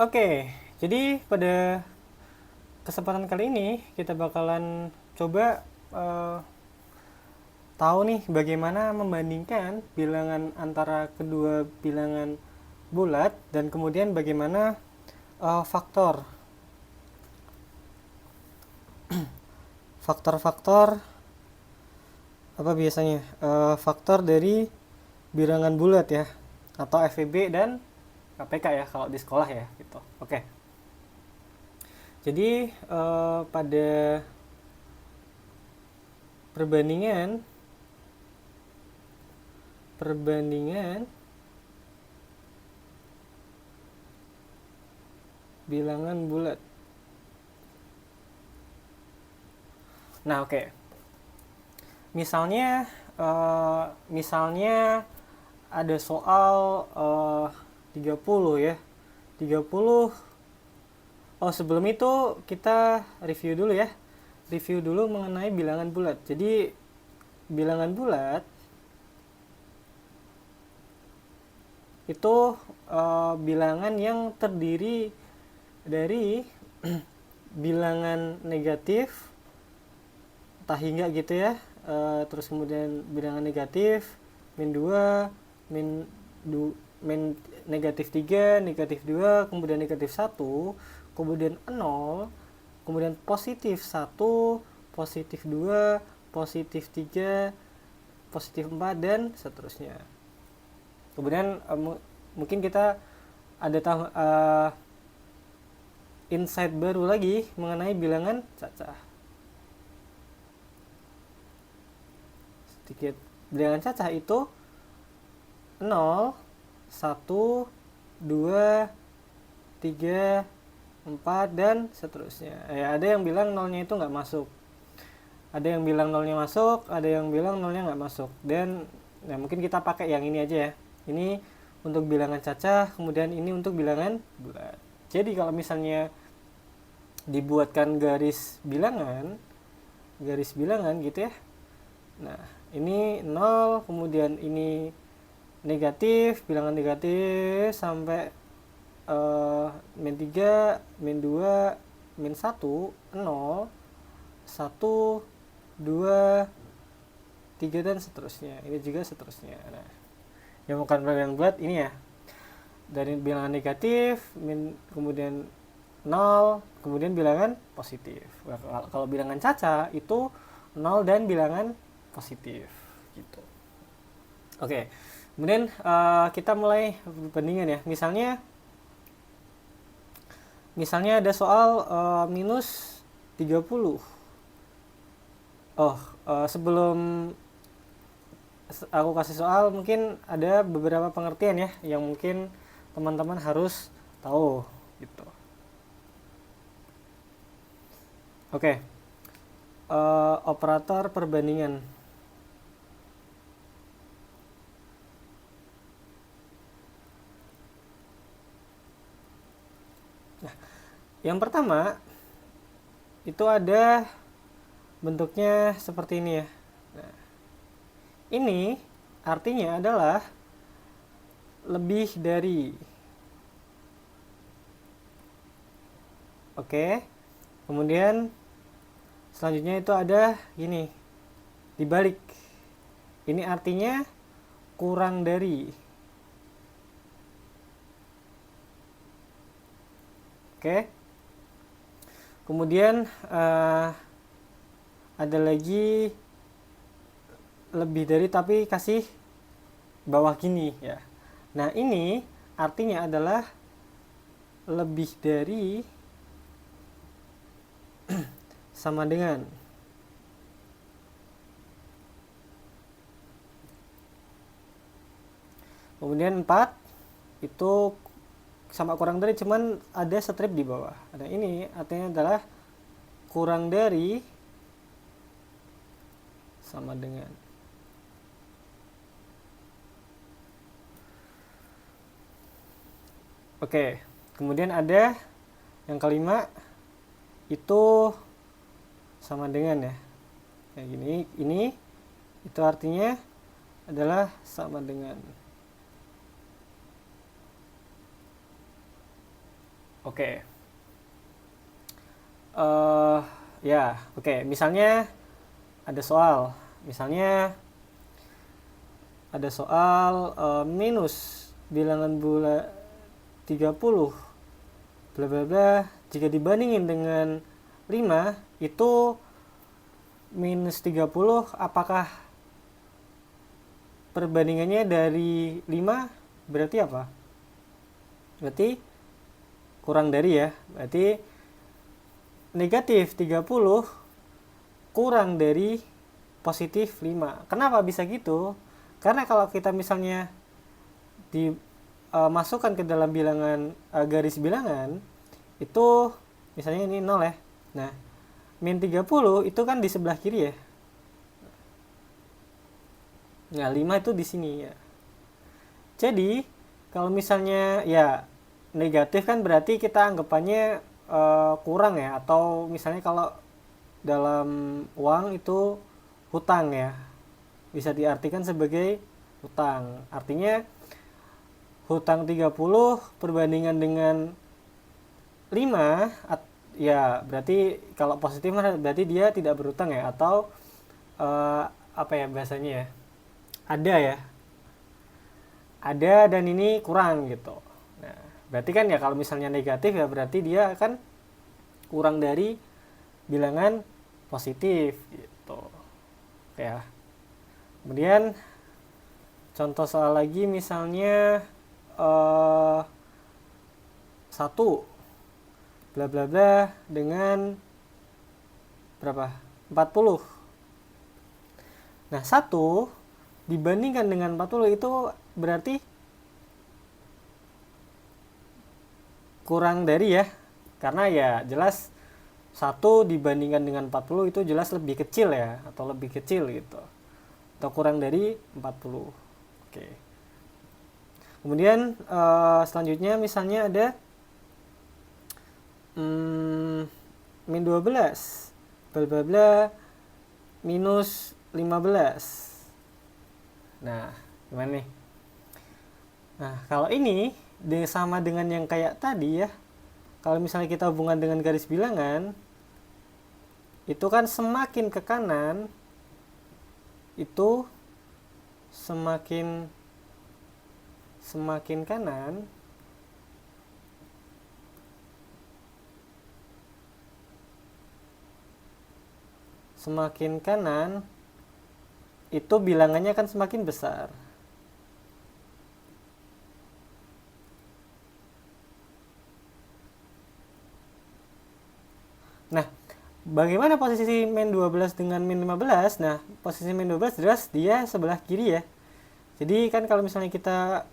Oke, jadi pada kesempatan kali ini kita bakalan coba eh, tahu nih bagaimana membandingkan bilangan antara kedua bilangan bulat dan kemudian bagaimana faktor faktor-faktor apa biasanya faktor dari bilangan bulat ya atau FEB dan KPK ya kalau di sekolah ya gitu. Oke. Jadi pada perbandingan perbandingan bilangan bulat. Nah, oke. Misalnya ada soal 30 ya. 30. Oh, sebelum itu kita review dulu ya. Review dulu mengenai bilangan bulat. Jadi bilangan bulat itu bilangan yang terdiri dari bilangan negatif tak hingga gitu ya, terus kemudian bilangan negatif min 2 min, min negatif 3 negatif 2 kemudian negatif 1 kemudian 0 kemudian positif 1 positif 2 positif 3 positif 4 dan seterusnya. Kemudian mungkin kita ada insight baru lagi mengenai bilangan cacah. Sedikit, bilangan cacah itu 0, 1, 2, 3, 4 dan seterusnya. Ada yang bilang nolnya itu nggak masuk. Ada yang bilang nolnya masuk, ada yang bilang nolnya nggak masuk. Dan mungkin kita pakai yang ini aja ya. Ini untuk bilangan cacah, kemudian ini untuk bilangan bulat. Jadi kalau misalnya dibuatkan garis bilangan gitu ya. Nah, ini 0, kemudian ini negatif, bilangan negatif sampai min 3, min 2, min 1, 0, 1, 2, 3 dan seterusnya. Ini juga seterusnya. Nah, yang bukan bilangan bulat ini ya. Dari bilangan negatif, kemudian 0, kemudian bilangan positif. Kalau bilangan caca itu 0 dan bilangan positif gitu. Oke. Kemudian kita mulai perbandingan ya. Misalnya ada soal minus 30. Sebelum aku kasih soal mungkin ada beberapa pengertian ya yang mungkin teman-teman harus tahu gitu. Oke. Operator perbandingan. Nah, yang pertama itu ada bentuknya seperti ini ya. Nah, ini artinya adalah lebih dari. Oke. Kemudian selanjutnya itu ada gini. Dibalik. Ini artinya kurang dari. Oke. Kemudian ada lagi lebih dari tapi kasih bawah gini ya. Nah, ini artinya adalah lebih dari sama dengan. Kemudian 4 itu sama kurang dari cuman ada strip di bawah. Nah, ini artinya adalah kurang dari sama dengan. Oke, kemudian ada yang kelima itu sama dengan ya. Kayak gini, ini itu artinya adalah sama dengan. Oke. Ya, oke. Misalnya ada soal. Misalnya ada soal minus bilangan bulat 30 bla bla bla jika dibandingin dengan 5 itu minus 30, apakah perbandingannya dari 5 berarti apa? Berarti kurang dari ya. Berarti negatif 30 kurang dari positif 5. Kenapa bisa gitu? Karena kalau kita misalnya dimasukkan ke dalam bilangan garis bilangan itu misalnya ini 0 ya. Nah, min 30 itu kan di sebelah kiri ya. Nah, 5 itu di sini ya. Jadi, kalau misalnya ya negatif kan berarti kita anggapannya kurang ya, atau misalnya kalau dalam uang itu hutang ya. Bisa diartikan sebagai hutang. Artinya hutang 30 perbandingan dengan 5 ya berarti kalau positif berarti dia tidak berhutang ya, atau apa ya bahasanya ya, ada ya, ada dan ini kurang gitu. Nah, berarti kan ya kalau misalnya negatif ya berarti dia akan kurang dari bilangan positif gitu ya. Kemudian contoh soal lagi misalnya 1 bla bla bla dengan berapa? 40. Nah, 1 dibandingkan dengan 40 itu berarti kurang dari ya. Karena ya jelas 1 dibandingkan dengan 40 itu jelas lebih kecil ya, atau lebih kecil gitu. Atau kurang dari 40. Oke. Kemudian selanjutnya misalnya ada min 12 bla bla bla minus 15. Nah, gimana nih? Nah, kalau ini sama dengan yang kayak tadi ya. Kalau misalnya kita hubungan dengan garis bilangan, itu kan semakin ke kanan itu semakin kanan itu bilangannya kan semakin besar. Nah, bagaimana posisi min 12 dengan min 15? Nah, posisi min 12 jelas dia sebelah kiri ya. Jadi kan kalau misalnya kita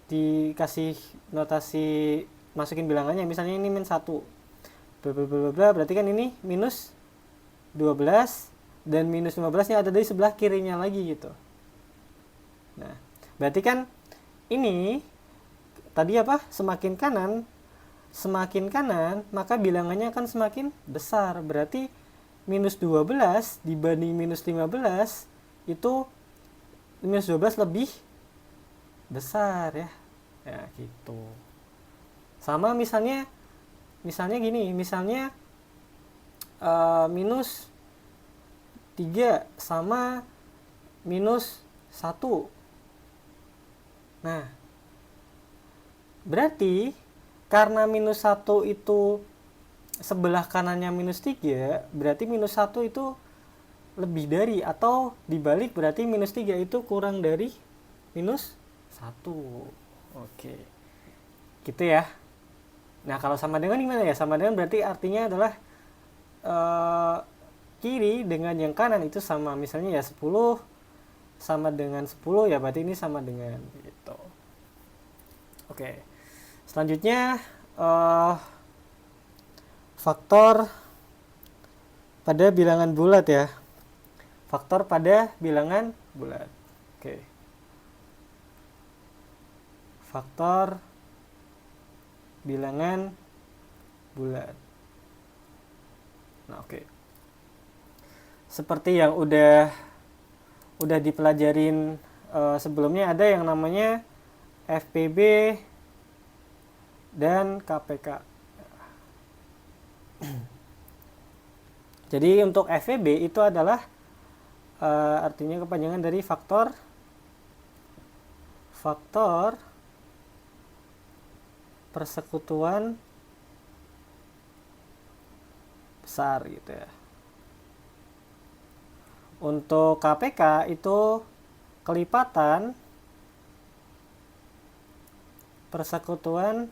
dikasih notasi masukin bilangannya, misalnya ini min 1 bla bla bla bla, berarti kan ini minus 12 dan minus 15 nya ada di sebelah kirinya lagi gitu. Nah, berarti kan ini tadi apa? Semakin kanan maka bilangannya akan semakin besar. Berarti minus 12 dibanding minus 15 itu minus 12 lebih besar ya. Ya gitu. Sama misalnya gini, misalnya minus 3 sama minus 1. Nah, berarti karena minus 1 itu sebelah kanannya minus 3, berarti minus 1 itu lebih dari atau dibalik, berarti minus 3 itu kurang dari minus 1. Oke. Gitu ya. Nah, kalau sama dengan gimana ya? Sama dengan berarti artinya adalah kiri dengan yang kanan itu sama. Misalnya ya 10 sama dengan 10 ya berarti ini sama dengan gitu. Oke. Selanjutnya faktor pada bilangan bulat ya. Faktor pada bilangan bulat. Oke. Faktor bilangan bulat. Nah, oke. Seperti yang udah dipelajarin sebelumnya, ada yang namanya FPB dan KPK. Jadi untuk FVB itu adalah artinya kepanjangan dari faktor persekutuan besar gitu ya. Untuk KPK itu kelipatan persekutuan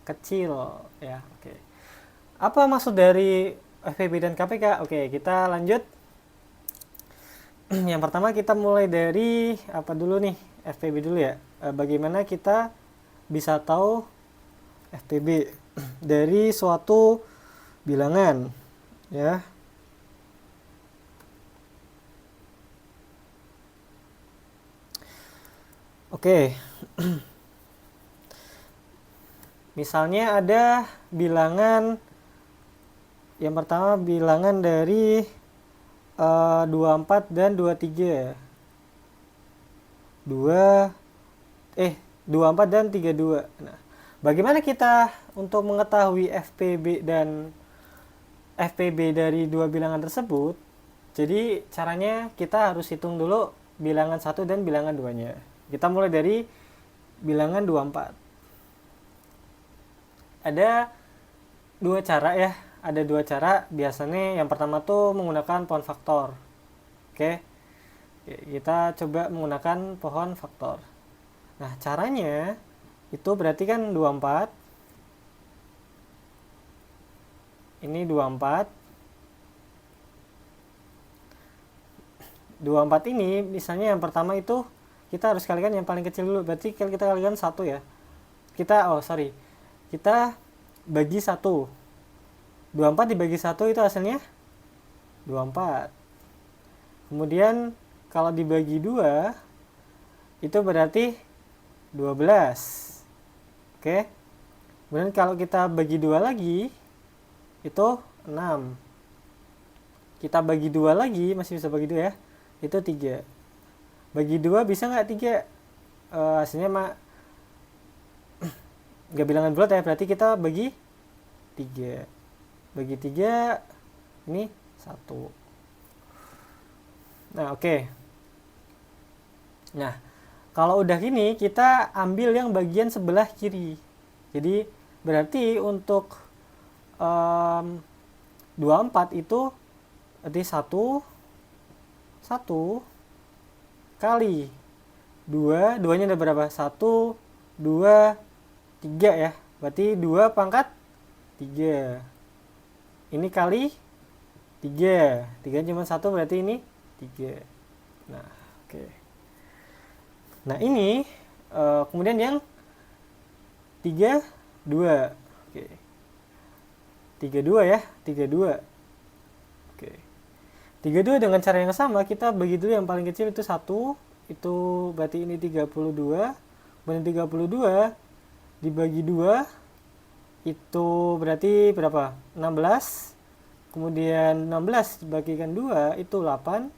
kecil ya. Oke. Apa maksud dari FVB dan KPK? Oke, kita lanjut. Yang pertama kita mulai dari apa dulu nih? FVB dulu ya. Bagaimana kita bisa tahu FVB dari suatu bilangan ya. Oke. Misalnya ada bilangan yang pertama, bilangan dari 24 dan 23. 24 dan 32. Nah, bagaimana kita untuk mengetahui FPB dari dua bilangan tersebut? Jadi caranya kita harus hitung dulu bilangan 1 dan bilangan 2-nya. Kita mulai dari bilangan 24. Ada dua cara ya. Ada dua cara. Biasanya yang pertama tuh menggunakan pohon faktor. Oke. Kita coba menggunakan pohon faktor. Nah, caranya itu berarti kan 24. Ini 24. 24 ini misalnya yang pertama itu kita harus kalikan yang paling kecil dulu. Berarti kita kalikan 1 ya. Kita bagi 1. 24 dibagi 1 itu hasilnya 24. Kemudian kalau dibagi 2 itu berarti 12. Oke. Kemudian kalau kita bagi 2 lagi itu 6. Kita bagi 2 lagi, masih bisa bagi 2 ya. Itu 3. Bagi 2 bisa nggak 3? Hasilnya nggak bilangan bulat ya, berarti kita bagi 3. Bagi 3 ini 1. Nah, oke. Nah, kalau udah gini kita ambil yang bagian sebelah kiri. Jadi berarti untuk 24 itu berarti 1 kali 2, 2-nya ada berapa? 1, 2, 3 ya. Berarti 2 pangkat 3. Ini kali 3. 3 cuma 1 berarti ini 3. Nah, oke. Nah, ini kemudian yang 3, 2. Oke. 32 ya, 32. Oke. 32 dengan cara yang sama, kita bagi dulu yang paling kecil itu 1. Itu berarti ini 32. Kemudian 32 dibagi 2 itu berarti berapa? 16. Kemudian 16 dibagikan 2 itu 8.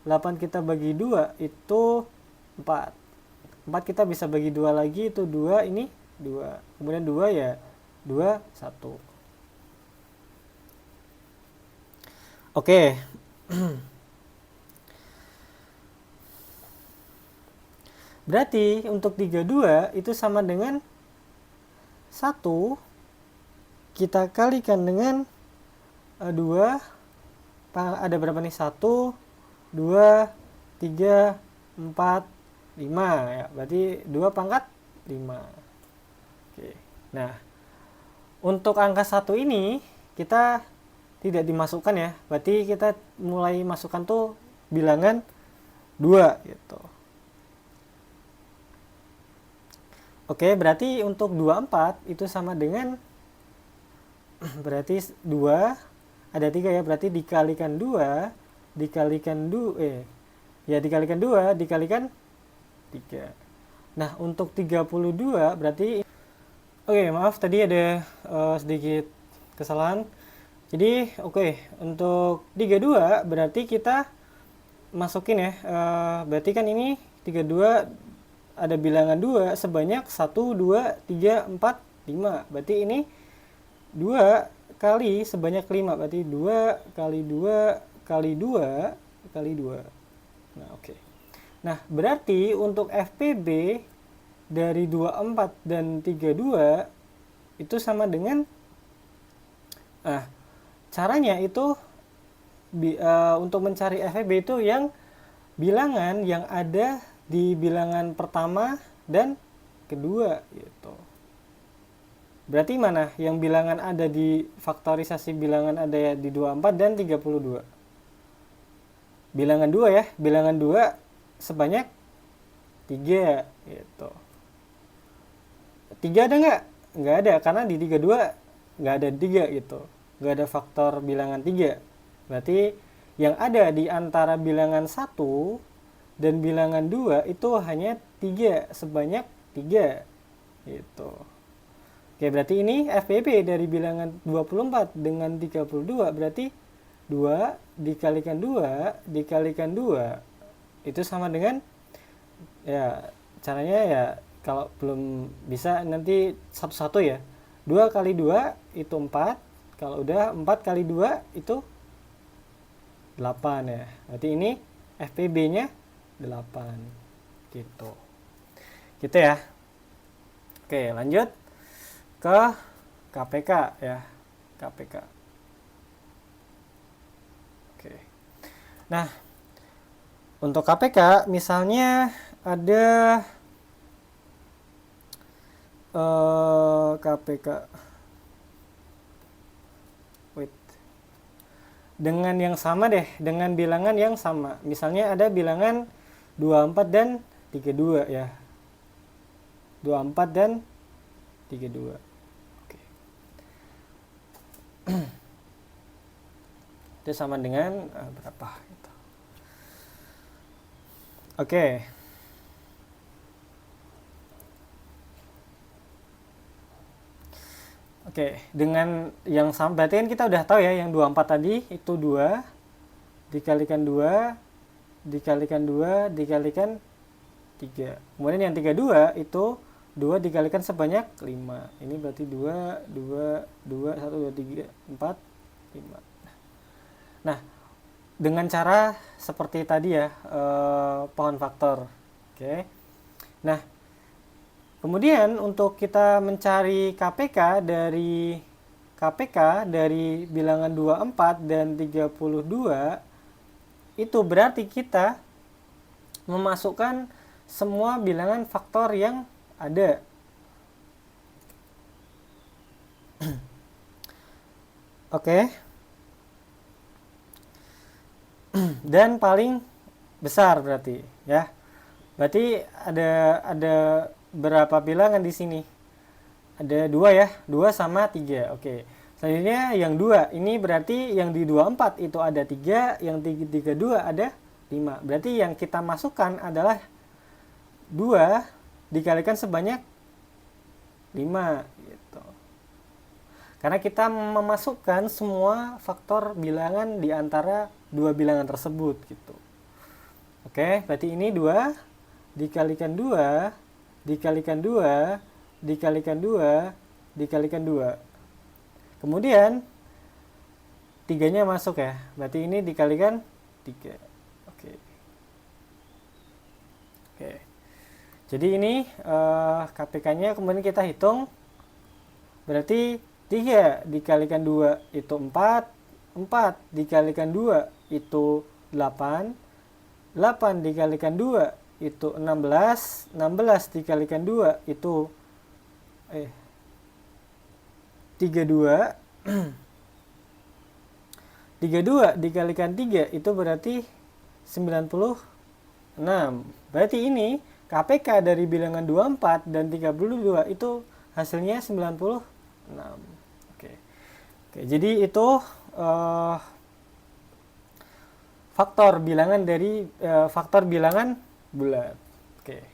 8 kita bagi 2 itu 4. 4 kita bisa bagi 2 lagi, itu 2, ini 2. Kemudian 2 ya 2, 1. Oke. Berarti untuk 32 itu sama dengan 1 kita kalikan dengan 2. Ada berapa nih? 1, 2, 3, 4, 5 ya. Berarti 2 pangkat 5. Oke. Nah, untuk angka 1 ini kita tidak dimasukkan ya. Berarti kita mulai masukkan tuh bilangan 2 gitu. Oke, berarti untuk 24 itu sama dengan berarti 2 ada 3 ya, berarti dikalikan 2 dikalikan 2 dikalikan 2 dikalikan 3. Nah, untuk 32 berarti maaf tadi ada sedikit kesalahan. Jadi untuk 32 berarti kita masukin ya, berarti kan ini 32 ada bilangan 2 sebanyak 1, 2, 3, 4, 5. Berarti ini 2 kali sebanyak 5. Berarti 2 kali 2 kali 2 kali 2. Nah, oke. Nah, berarti untuk FPB dari 24 dan 32 itu sama dengan caranya itu untuk mencari FPB itu yang bilangan yang ada di bilangan pertama dan kedua gitu. Berarti mana yang bilangan ada di faktorisasi bilangan ada di 24 dan 32? Bilangan 2 ya, bilangan 2 sebanyak 3 gitu. 3 ada nggak? Nggak ada, karena di 32 nggak ada 3 gitu. Nggak ada faktor bilangan 3. Berarti yang ada di antara bilangan 1 dan bilangan 2 itu hanya 3, sebanyak 3 gitu. Oke, berarti ini FPB dari bilangan 24 dengan 32 berarti 2 dikalikan 2 dikalikan 2 itu sama dengan, ya caranya ya kalau belum bisa nanti satu-satu ya. 2 kali 2 itu 4, kalau udah 4 kali 2 itu 8 ya. Berarti ini FPB-nya 8 gitu. Gitu ya. Oke, lanjut ke KPK ya. KPK. Oke. Nah, untuk KPK misalnya ada KPK dengan yang sama deh, dengan bilangan yang sama. Misalnya ada bilangan 24 dan 32 ya. 24 dan 32. Oke. Itu sama dengan berapa gitu. Oke. Oke, dengan yang sama berarti kan kita udah tahu ya yang 24 tadi itu 2 dikalikan 2 dikalikan 2 dikalikan 3. Kemudian yang 32 itu 2 dikalikan sebanyak 5. Ini berarti 2 2 2 1 2 3 4 5. Nah, dengan cara seperti tadi ya, pohon faktor. Oke. Nah, kemudian untuk kita mencari KPK dari bilangan 24 dan 32 itu berarti kita memasukkan semua bilangan faktor yang ada. Oke. Dan paling besar berarti ya. Berarti ada berapa bilangan di sini? Ada 2 ya, 2 sama 3. Oke. Selanjutnya yang 2, ini berarti yang di 24 itu ada 3, yang di 32 ada 5. Berarti yang kita masukkan adalah 2 dikalikan sebanyak 5 gitu. Karena kita memasukkan semua faktor bilangan di antara dua bilangan tersebut gitu. Oke, berarti ini 2 dikalikan 2 dikalikan 2 dikalikan 2 dikalikan 2. Kemudian 3-nya masuk ya. Berarti ini dikalikan 3. Oke. Oke. Jadi ini KPK-nya kemudian kita hitung. Berarti 3 dikalikan 2 itu 4. 4 dikalikan 2 itu 8. 8 dikalikan 2 itu 16. 16 dikalikan 2 itu 32. 32 dikalikan 3 itu berarti 96. Berarti ini KPK dari bilangan 24 dan 32 itu hasilnya 96. Oke. Oke, jadi itu faktor bilangan dari faktor bilangan bulat. Oke.